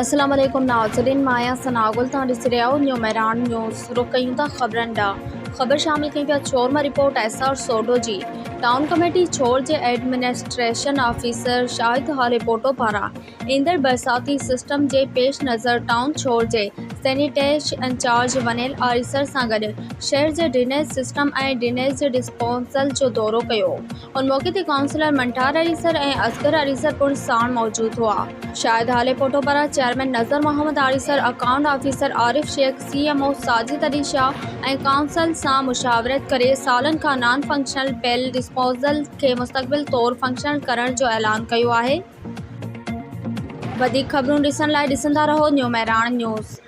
अस्सलाम वालेकुम नाज़रीन, माया सनागुल तां ॾिसी रहिया आहियो न्यू मैरान न्यूज़। रुख कयूं था ख़बरनि ॾांहुं। ख़बर शामिल कई पिया चोरमा रिपोर्ट एसआर सोडो जी। टाउन कमेटी छोर जे एडमिनिस्ट्रेशन ऑफिसर शाहिद हाल रिपोर्टो पारां ईंदड़ बरसाती सिस्टम जे पेश नज़र टाउन छोर जे सैनिटेशन इंचार्ज वनेल आरिसर सां गॾु शहर जे ड्रेनेज सिस्टम ऐं ड्रेनेज डिस्पोजल जो दौरो कयो। उन मौक़े ते काउंसलर मंठार आरिसर ऐं असगर आरिसर पिणु साण मौजूद हुआ। शाहिद हाल रिपोर्टो पारां चेयरमैन नज़र मोहम्मद आरिसर, account officer Arif Shaikh, CMO Sajid Ali Shah ऐं काउंसिल सां मुशावरत करे सालनि खां नॉन फंक्शनल पेल डिस्पोजल खे मुस्तक़बिल तौरु फंक्शनल करण जो ऐलान कयो आहे। वधीक ख़बरूं ॾिसण लाइ ॾिसंदा रहो न्यू मैरान न्यूज़।